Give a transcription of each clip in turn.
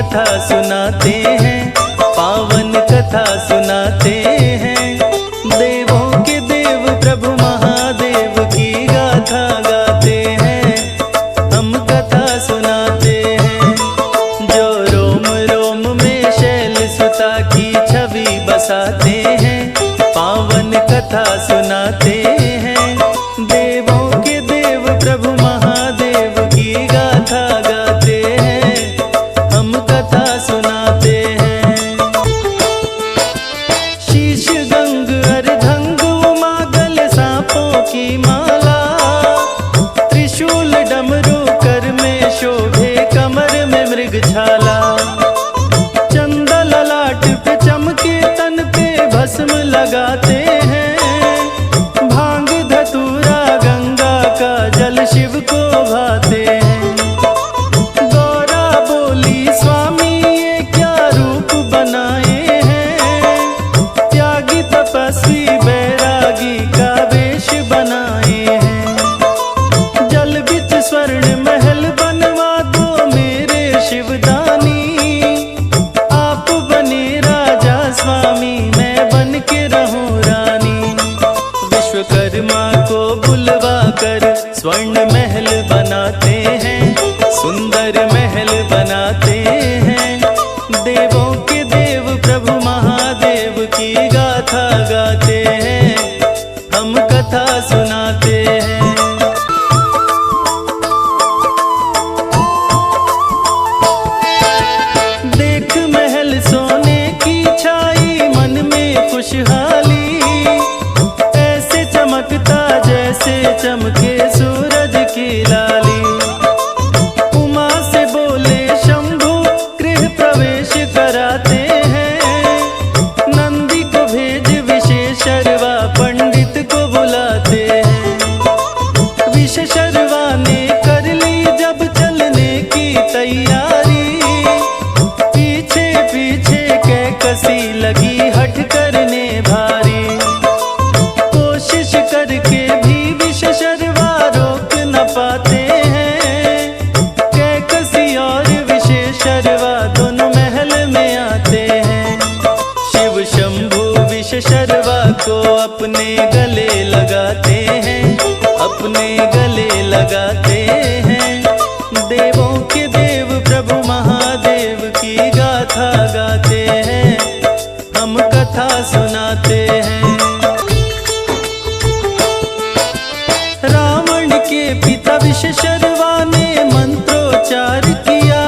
कथा सुनाते हैं, पावन कथा सुनाते हैं। देवों के देव प्रभु महादेव की गाथा गाते हैं, हम कथा सुनाते हैं। जो रोम रोम में शैल सुता की छवि बसाते हैं, पावन कथा सुनाते हैं। देवों के देव प्रभु महादेव की गाथा गाते हैं, हम कथा सुनाते हैं। शीश गंग अर्धंग उमा गले सांपों की माला, त्रिशूल डमरू कर में शोभे कमर में मृगछाला। चंदा ललाट पे चमके तन पे भस्म लगाते हैं, भांग धतूरा गंगा का जल शिव को भाते हैं। गौरा बोली स्वामी ये क्या रूप बनाए हैं, त्यागी तपस्वी बैरागी का वेश बनाए हैं। जल बिच स्वर्ण महल बनवा दो मेरे शिवदानी, आप बने राजा स्वामी मैं बन के रहूं रानी। विश्वकर्मा को बुलवा कर स्वर्ण महल बनाते हैं, सुंदर महल बनाते हैं। देवों के देव प्रभु महादेव की गाथा गाते हैं, हम कथा सुनाते हैं। देख महल सोने की छाई मन में खुशहाली, ऐसे चमकता जैसे चमके सूरज की लाली। उमा से बोले शंभु गृह प्रवेश कराते हैं, नंदी को भेज विशेषरवा पंडित को बुलाते हैं। विशेषरवा ने कर ली जब चलने की तैयारी, पीछे पीछे कैकसी लगी हट करने भारी। कोशिश करके भी विशेषरवा रोक न पाते हैं, कैकसी और विशेषरवा दोनों महल में आते हैं। शिव शंभु विशेषरवा को अपने गले लगाते हैं, अपने गले लगाते हैं। देवों के देव प्रभु महादेव की गाथा गाते हैं, हम कथा सुनाते हैं। रावण के पिता विशेषरवा ने मंत्रोच्चार किया,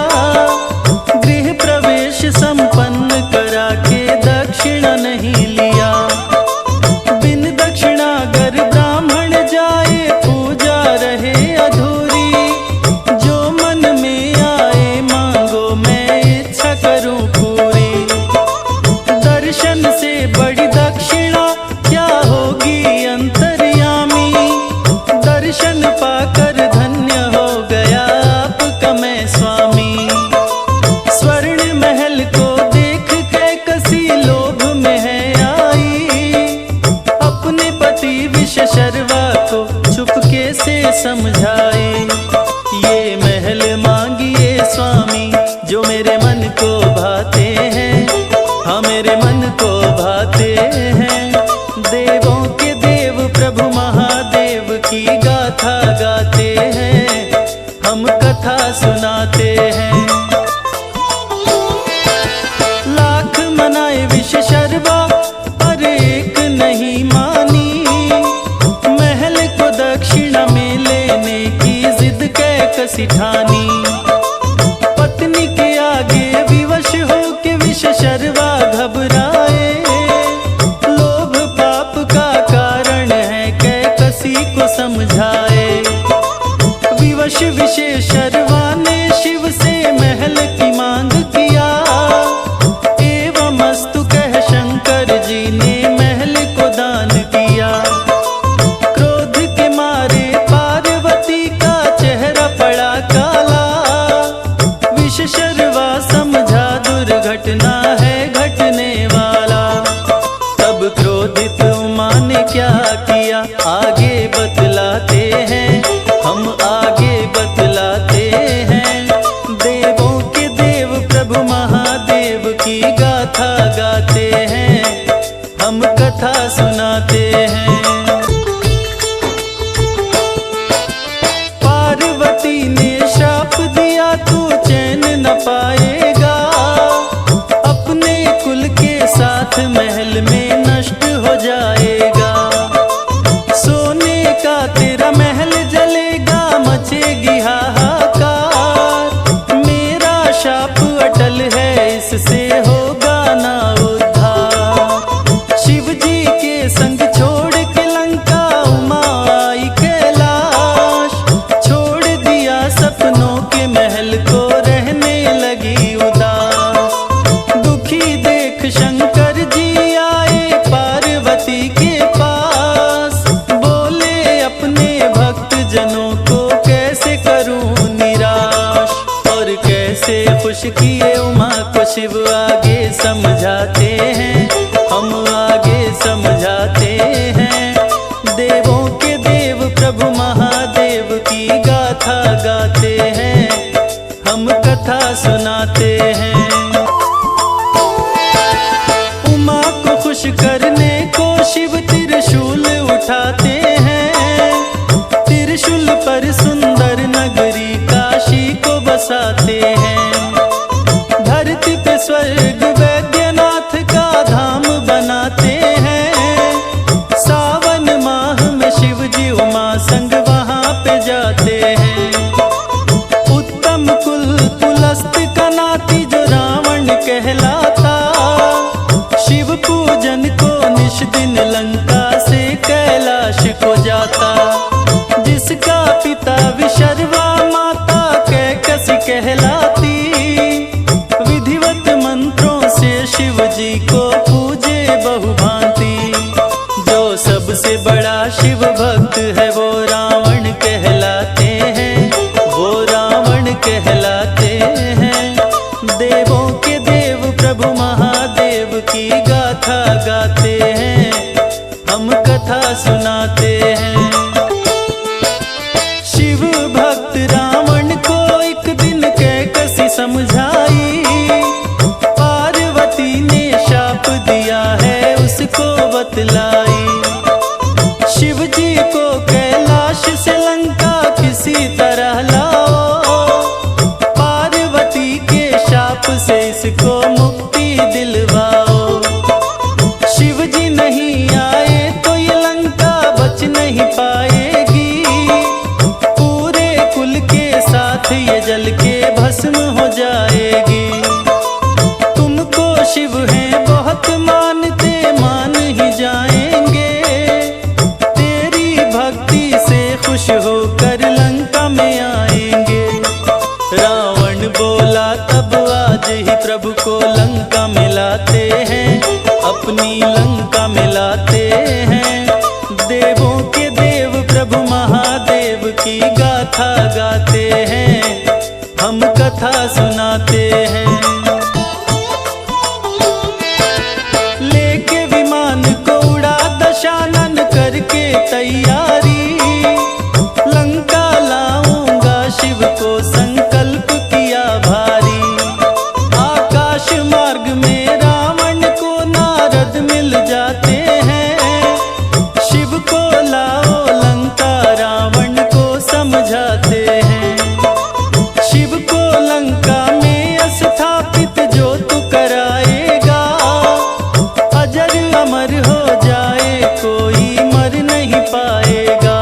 गृह प्रवेश संपन्न करा के दक्षिणा नहीं लिया। बिन दक्षिणा गर ब्राह्मण जाए पूजा रहे अधूरी, जो मन में आए मांगो मैं इच्छा करूं पूरी। दर्शन से बड़ी दक्षिणा क्या होगी अंतर्यामी, दर्शन पाकर धन्य हो गया आपका मैं स्वामी। स्वर्ण महल को देख कैकसी लोभ में है आई, अपने पति विशेषरवा को चुपके से समझाए। ये महल मांगिए स्वामी जो मेरे मन को भाते हैं, हाँ मेरे मन को भाते हैं। देवों के देव प्रभु महादेव की गाथा गाते हैं, हम कथा सुनाते हैं। लाख मनाए विशेषरवा पर एक नहीं मानी, महल को दक्षिणा में लेने की जिद कैकसी ठानी। पत्नी के आगे विवश हो के विशेषरवा घबराए, लोभ पाप का कारण है कैकसी को समझाए। विवश विशेषरवा ने शिव से महल की मांग किया, एवं अस्तु कह शंकर जी ने महल को दान किया। क्रोध के मारे पार्वती का चेहरा पड़ा काला, खुश किए उमा को शिव आगे समझाते हैं, हम आगे समझाते हैं। देवों के देव प्रभु महादेव की गाथा गाते हैं, हम कथा सुनाते हैं। उमा को खुश करने को शिव त्रिशूल उठाते हैं, त्रिशूल पर सुंदर नगरी काशी को बसाते हैं। धरती पे स्वर्ग वैद्यनाथ का धाम बनाते हैं, सावन माह में शिव जी उमा संग वहाँ पे जाते हैं। उत्तम कुल पुलस्त का नाती जो रावण कहलाता, शिव पूजन को निश दिन लंका से कैलाश को जाता। जिसका पिता विशर्वा माता कैकसी कहलाती, विधिवत मंत्रों से शिव जी को पूजे बहुभांति। जो सबसे बड़ा शिव भक्त है वो रावण कहलाते हैं, वो रावण कहलाते हैं। देवों के देव प्रभु महादेव की गाथा गाते हैं, हम कथा सुनाते हैं। शिव भक्त रावण को एक दिन कैकसी समझाई, पार्वती ने शाप दिया है उसको बतलाई। शिव जी को कैलाश से लंका किसी तरह लाओ, पार्वती के शाप से इसको मुक्ति दिलवाओ। शिव जी नहीं आए तो ये लंका बच नहीं पाएगी, पूरे कुल के साथ ये जल के भस्म हो जाएगी। तुमको शिव हैं बहुत मानते मान ही जाएंगे, तेरी भक्ति से खुश होकर लंका में आएंगे। रावण बोला तब आज ही प्रभु को लंका में लाते हैं, अपनी लंका में लाते हैं। देवों के देव प्रभु महादेव की गाथा गाते हैं, हम कथा सुनाते हैं। लेके विमान को उड़ा दशानन करके तैयारी, लंका लाऊंगा शिव को संकल्प किया भारी। आकाश मार्ग में रावण को नारद मिल जाते हैं, शिव को लाओ लंका रावण को समझाते हैं। शिव को लंका में स्थापित जो तू कराएगा, अजर अमर हो जाए कोई मर नहीं पाएगा।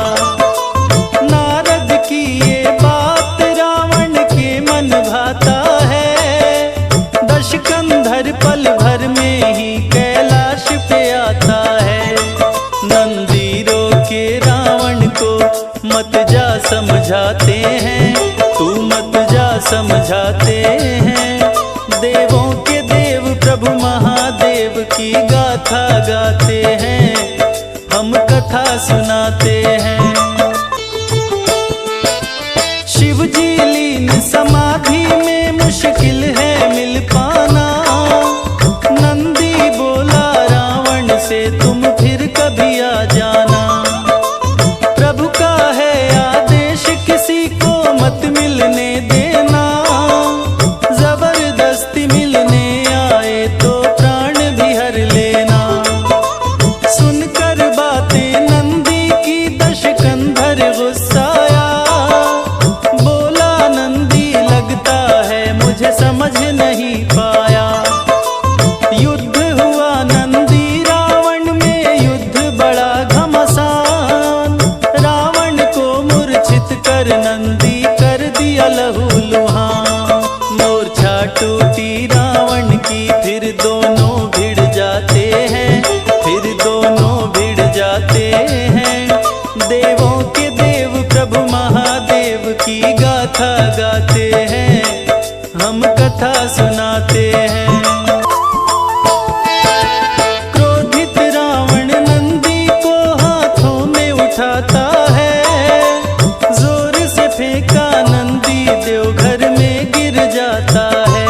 नारद की ये बात रावण के मन भाता है, दशकंधर पल भर में ही कैलाश पे आता है। नंदी रोके रावण को मत जा समझाते हैं, तू मत जा समझाते हैं। देवों के देव प्रभु महादेव की गाथा गाते हैं, हम कथा सुनाते हैं। शिव जी लीन समाधि में मुश्किल है मिल पाना, नंदी बोला रावण से तुम फिर कभी आ जाना। प्रभु का है आदेश किसी को मत मिलने देना, जबरदस्ती मिलने आए तो प्राण भी हर लेना। सुनकर बातें नंदी की दशकंधर गुस्साया, बोला नंदी लगता है मुझे समझ नहीं पाया। युद्ध हुआ नंदी रावण में, युद्ध बड़ा घमासान। रावण को मूर्छित कर नंदी कर दिया लहूलुहान। मोर्छा टूटी रावण की, फिर दोनों भिड़ जाते हैं, फिर दोनों भिड़ जाते हैं। देवों के देव प्रभु महादेव की गाथा गाते हैं, हम कथा सुनाते हैं। क्रोधित रावण नंदी को हाथों में उठाता है, जोर से फेंका नंदी देवघर में गिर जाता है।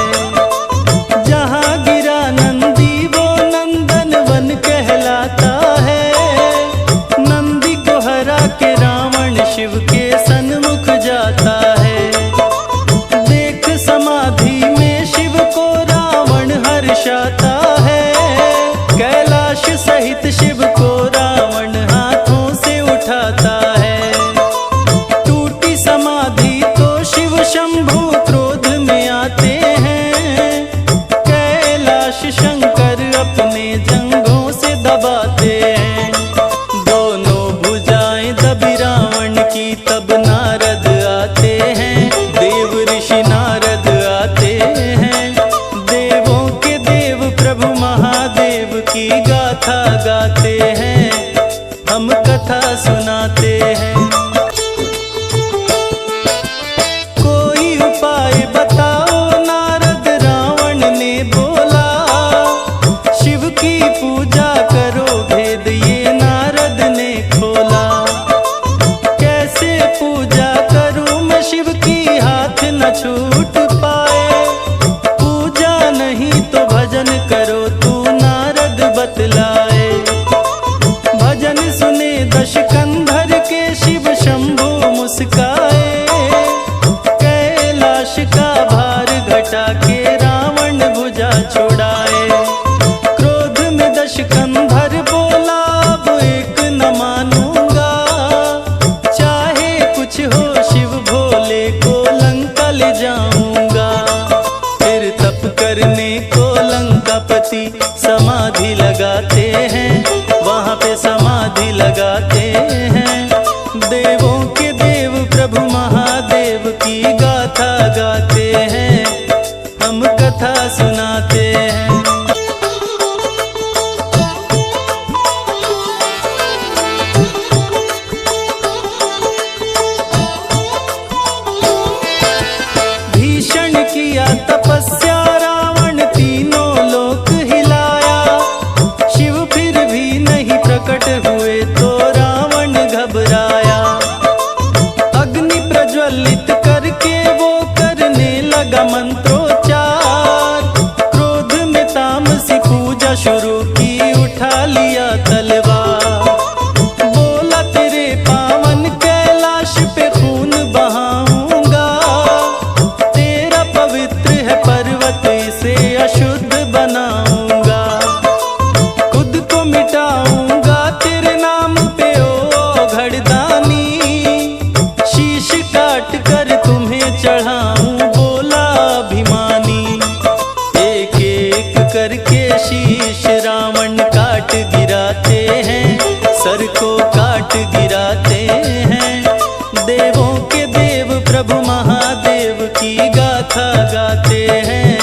के देव प्रभु महादेव की गाथा गाते हैं,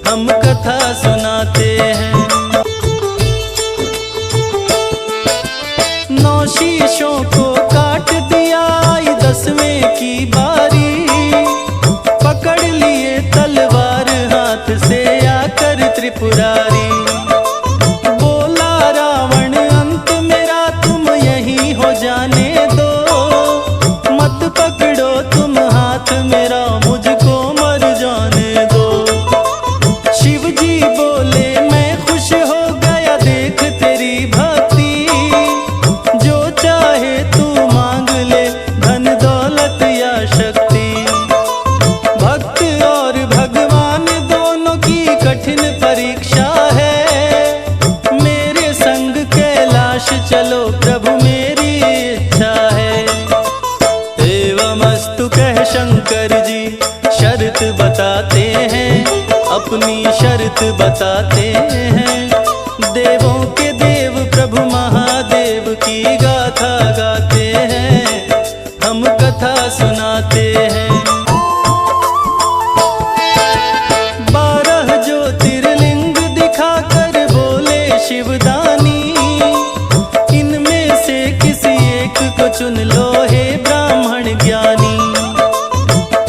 हम कथा सुनाते हैं। 9 शीशों को काट दिया, आई 10वें की बारी, पकड़ लिए तलवार हाथ से आकर त्रिपुरारी। बोला रावण अंत मेरा तुम यही हो जाने दो, मत पकड़ो तुम हाथ मेरा मुझको मर जाने दो। शिव जी बोले मैं खुश हो गया देख तेरी भक्ति, जो चाहे तू मांग ले धन दौलत या शक्ति। भक्त और भगवान दोनों की कठिन परीक्षा है, मेरे संग कैलाश चलो प्रभु मेरी इच्छा है। एवमस्तु कह शंकर जी शर्त बताते हैं, अपनी शर्त बताते हैं। देवों के देव प्रभु महादेव की गाथा गाते हैं, हम कथा सुनाते हैं। 12 ज्योतिर्लिंग दिखाकर बोले शिवदानी, इनमें से किसी एक को चुन लो हे ब्राह्मण ज्ञानी।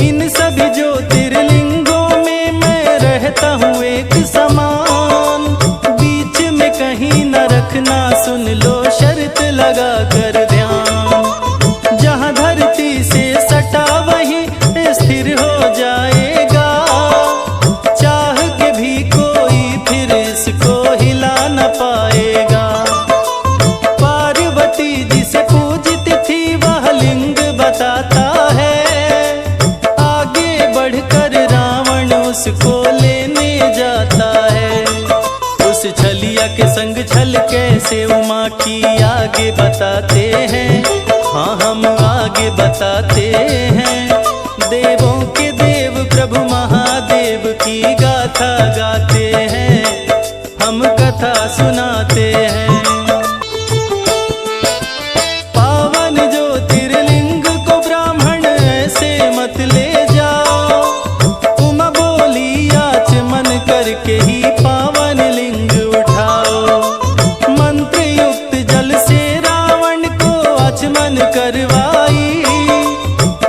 इन सभी ज्योतिर्लिंगों में मैं रहता हूँ एक समान, बीच में कहीं न रखना सुन लो शर्त लगा कर ध्यान। जहाँ धरती से सटा वहीं स्थिर हो जाएगा, चाह के भी कोई फिर इसको हिला न पाएगा। पार्वती जिसे पूजित थी वह लिंग बताता है, आगे बढ़कर रावण उसको लेने जाता है। उस छलिया के संग छल कैसे उमा की आगे बताते हैं, हाँ हम आगे बताते हैं। देवों के देव प्रभु महादेव की गाथा गाते हैं, हम कथा सुनाते हैं। पावन ज्योतिर्लिंग को ब्राह्मण ऐसे मत ले जाओ, उमा बोली आचमन करके ही पावन लिंग उठाओ। मंत्र युक्त जल से रावण को आचमन करवाई,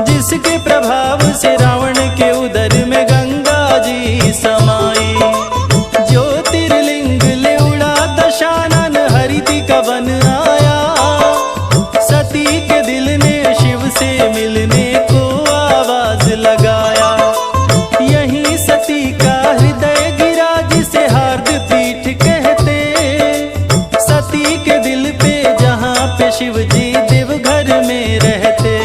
जिसके प्रभाव से रावण के उदर में गंगा जी समाई। ज्योतिर्लिंग ले उड़ा दशानन हरिति का वन आया, सती के दिल ने शिव से मिलने को आवाज लगाया। यही सती का हृदय गिरा जिसे हार्द पीठ कहते, सती के दिल पे जहाँ पे शिव जी देवघर में रहते।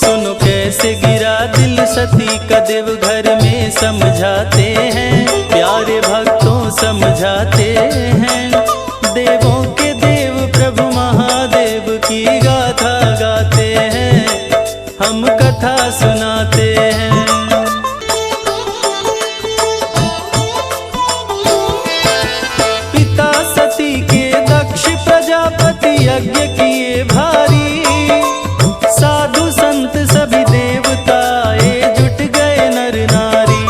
सुनो कैसे गिरा दिल सती का देवघर में समझाते हैं, प्यारे भक्तों समझाते हैं। देवों के देव प्रभु महादेव की गाथा गाते हैं, हम कथा सुनाते हैं। पिता सती के दक्ष प्रजापति यज्ञ किए भारी, साधु संत सभी देवताए जुट गए नर नारी।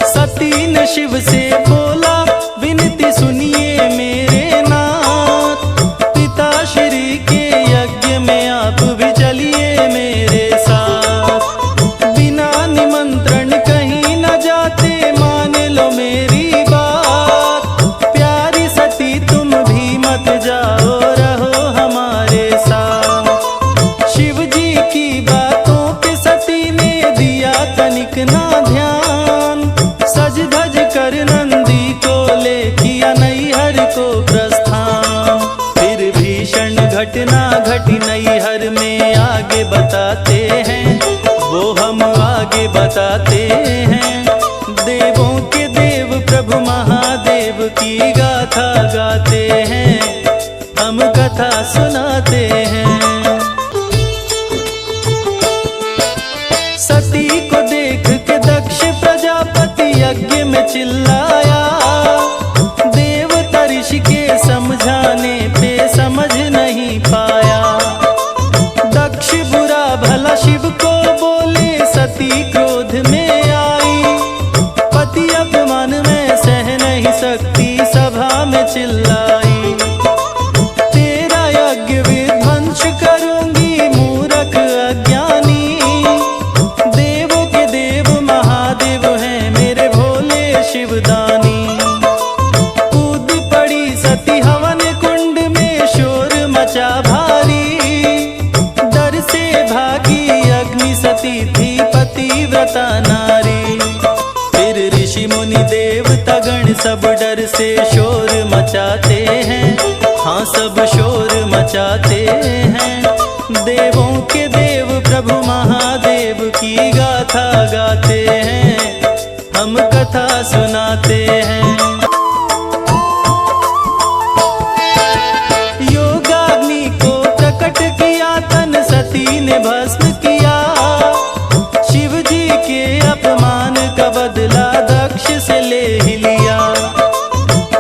सती ने शिव से बोला विनती सुनिए मेरे नाथ, पिता श्री के यज्ञ में आप भी चलिए मेरे साथ। बिना निमंत्रण कहीं न जाते मान लो मेरी बात, प्यारी सती तुम भी मत जाओ रहो शिव को बोले सती क्रोध में आई, पति अपमान में सह नहीं सकती सभा में चिल्लाई। तेरा यज्ञ विध्वंस करूंगी मूर्ख अज्ञानी, देवों के देव महादेव हैं मेरे भोले शिवदानी। कूद पड़ी सती हवन कुंड में शोर मचा भारी, डर से भागी अग्नि सती थी पतिव्रता नारी। फिर ऋषि मुनि देवता गण सब डर से शोर मचाते हैं, हाँ सब शोर मचाते हैं। देवों के देव प्रभु महादेव की गाथा गाते हैं, हम कथा सुनाते हैं। योगाग्नि को प्रकट किया तन सती ने भस्म किया, शिव जी के अपमान का बदला दक्ष से ले ही लिया।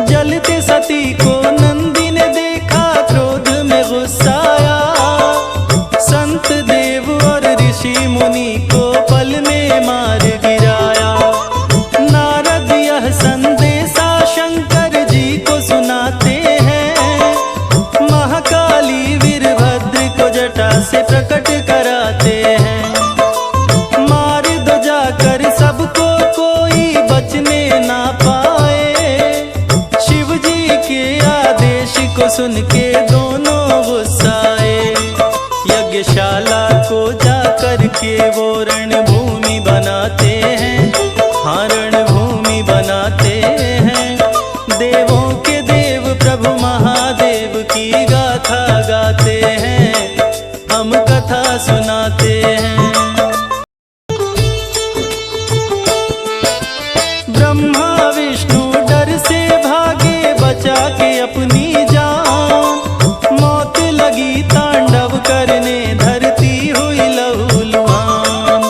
जलते सती को नंदी ने देखा क्रोध में गुस्साया, संत देव और ऋषि मुनि को पल में मार गिराया। नारद यह संदेशा शंकर जी को सुनाते हैं, महाकाली वीरभद्र को जटा से प्रकट कराते हैं। मार दो जाकर सबको कोई बचने ना पाए, शिव जी के आदेश को सुन के दोनों गुस्साए। यज्ञशाला को जाकर के वो रणभूमि बनाते हैं, हाँ रणभूमि बनाते हैं। देवों के देव प्रभु महादेव की गाथा गाते हैं, हम कथा सुनाते हैं। ब्रह्मा विष्णु डर से भागे बचा के अपनी जान, मौत लगी तांडव करने धरती हुई लहूलुहान।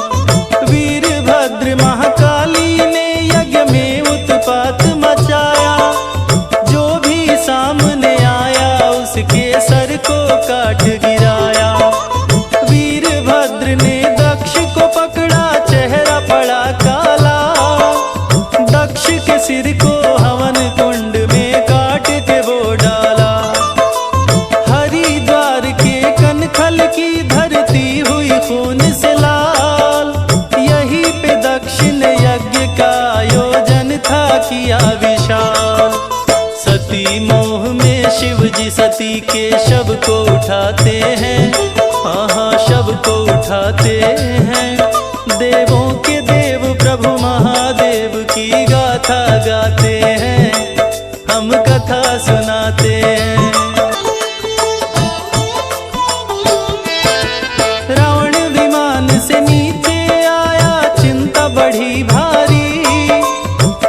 वीरभद्र महाकाली ने यज्ञ में उत्पात मचाया, जो भी सामने आया उसके सर को काट गिराया। वीरभद्र ने दक्ष को पकड़ा चेहरा पड़ा काला, दक्ष के सिर को हवन कुंड में काट के वो डाला। हरिद्वार के कनखल की धरती हुई खून से लाल, यहीं पे दक्ष ने यज्ञ का आयोजन था किया विशाल। सती मोह में शिव जी सती के शव को उठाते हैं, हाँ हाँ शव को उठाते हैं। देवों के देव प्रभु महादेव की गाथा गाते हैं, हम कथा सुनाते हैं। रावण विमान से नीचे आया चिंता बढ़ी भारी,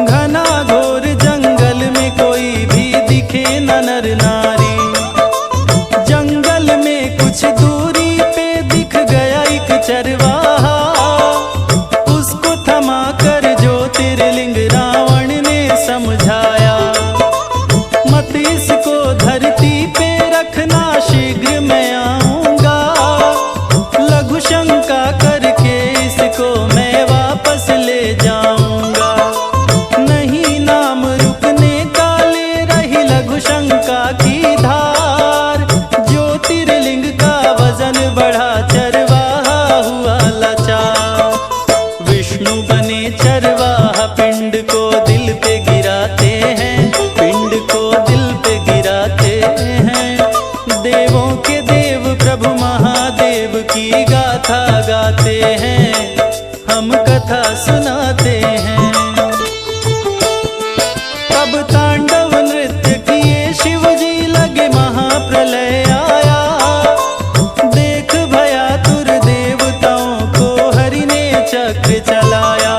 घना घोर जंगल में कोई भी दिखे न नर नारी। जंगल में कुछ दूरी पे दिख गया एक चरवाहा, उसको थमा कर ज्योतिर्लिंग रावण ने समझाया। मत इसको धरती पे रखना शीघ्र मैं आऊंगा, लघु शंका करके इसको मैं वापस ले जाऊंगा। नहीं नाम रुकने का ले रही लघु शंका की धार, ज्योतिर्लिंग का वजन बढ़ा चरवाहा हुआ लाचार। विष्णु बने चरवाहा पिंड को दिल पे गिराते हैं, पिंड को दिल पे गिराते हैं। देवों के देव प्रभु महादेव की गाथा गाते हैं, हम कथा सुनाते हैं। तब तांडव नृत्य किए शिव जी लगे महाप्रलय आया, देख भया तुर देवताओं को हरि ने चक्र चलाया।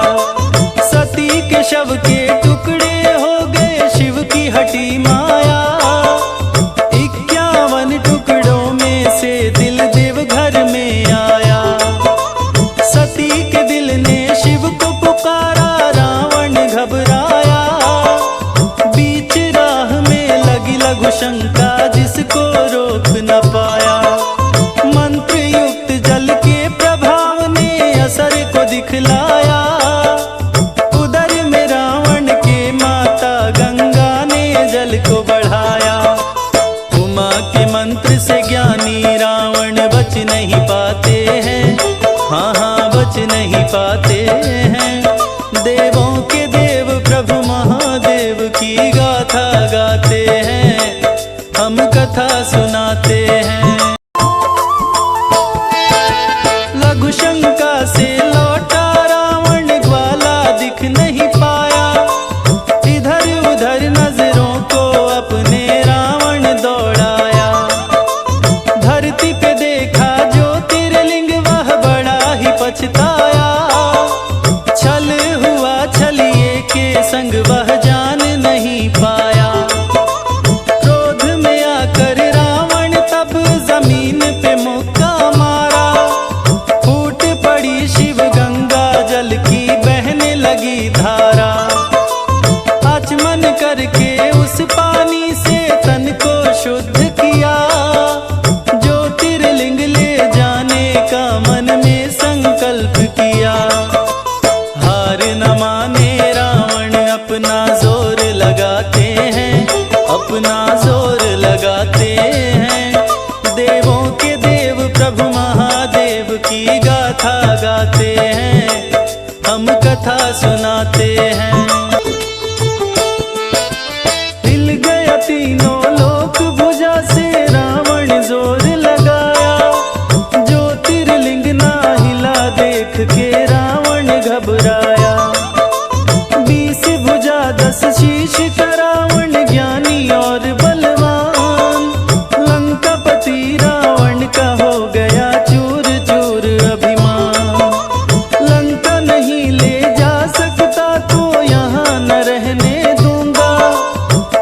सती के शव के टुकड़े हो गए शिव की हटी माया, 51 टुकड़ों में से दिल देव घर में आया। सती के दिल ने शिव को पुकारा, रावण घबराया। बीच राह में लगी लघु शंका जिसको रोक न पाया। मंत्र युक्त जल के प्रभाव नहीं पाते हैं। देवों के देव प्रभु महादेव की गाथा गाते हैं, हम कथा सुनाते हैं। लघु शंका से लौटा रावण, ग्वाला दिख नहीं पाया। इधर उधर नजरों को अपने रावण दौड़ाया। धरती पे देखा ज्योतिर्लिंग, वह बड़ा ही पछताया। छल हुआ छलिए के संग, वह जान नहीं पाया। क्रोध में आकर रावण तब जमीन पे मुक्का मारा। फूट पड़ी शिव गंगा, जल की बहने लगी धारा। आचमन करके उस पानी से तन को शुद्ध किया। ज्योतिर्लिंग ले जाने का मन में संकल्प किया। हार न माने रावण, अपना जोर लगाते हैं, अपना जोर लगाते हैं। देवों के देव प्रभु महादेव की गाथा गाते हैं, हम कथा सुनाते हैं। हिल गया तीनों लोक भुजा से, रावण जोर लगाया। ज्योतिर्लिंग ना हिला देख के रावण घबराया। 20 भुजा 10 शीश का रावण, ज्ञानी और बलवान। लंकापति रावण का हो गया चूर चूर अभिमान। लंका नहीं ले जा सकता तो यहाँ न रहने दूंगा।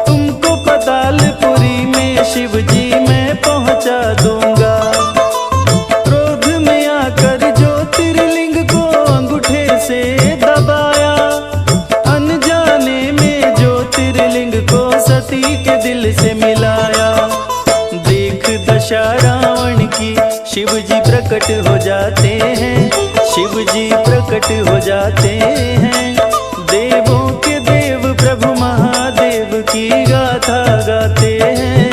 तुमको पतालपुरी में शिव जी मैं पहुँचा दूंगा। क्रोध में आकर ज्योतिर्लिंग को अंगूठे से दबाया। अनजाने में ज्योतिर्लिंग को सती के दिल से मिलाया। देख दशा रावण की, शिव जी प्रकट हो जाते हैं, शिव जी प्रकट हो जाते हैं। देवों के देव प्रभु महादेव की गाथा गाते हैं,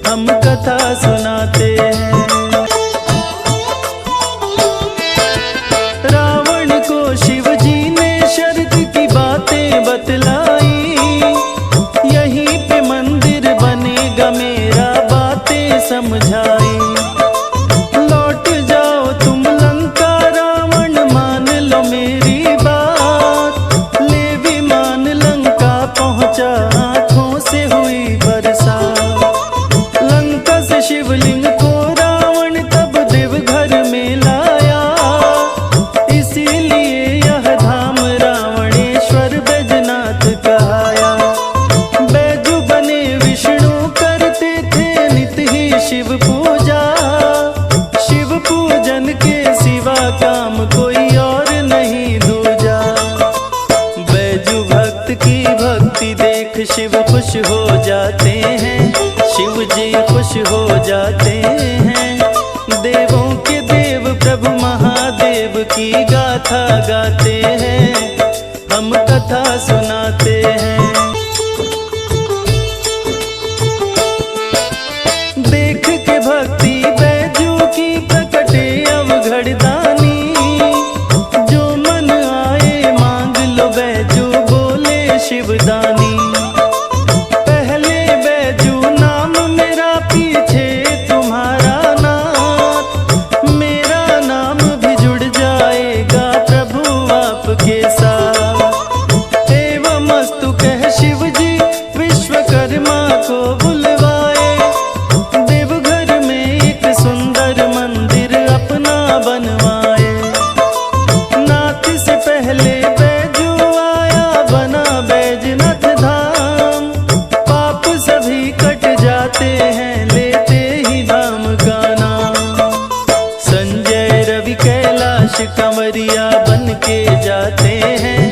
हम कथा सुनाते हैं। रावण को शिव जी ने शर्त की बातें बतलाई। यहीं पे मंदिर बनेगा मेरा, बातें समझाई। लौट जाओ तुम लंका रावण, मान लो मेरी बात। ले विमान लंका पहुंचा, आंखों से हुई बरसात। लंका से शिवलिंग को रावण तब देवघर में लाया। इसीलिए यह धाम रावणेश्वर बैजनाथ कहाया। बैजू बने विष्णु करते थे नित ही शिव पूजा। शिव पूजन के सिवा काम कोई और नहीं दूजा। बैजू भक्त की भक्ति देख शिव खुश हो जाते हैं, शिव जी खुश हो जाते हैं। देवों के देव प्रभु महादेव की गाथा गाते हैं, हम कथा सुनाते हैं। देख के भक्ति बैजू की प्रकटे अवघड़ दानी। जो मन आए मांग लो बैजू बोले शिवदानी। पहले बैजू नाम मेरा, पीछे तुम्हारा नाथ। मेरा नाम भी जुड़ जाएगा प्रभु आपके साथ। एवं अस्तु कह शिव जी विश्वकर्मा को बुलवाए। देवघर में एक सुंदर मंदिर अपना बनवाए। नाथ से पहले बैजू आया, बना बैजनाथ धाम। पाप सभी कट जाते हैं, लेते ही धाम का नाम। संजय रवि कैलाश कंवरिया बन के जाते हैं।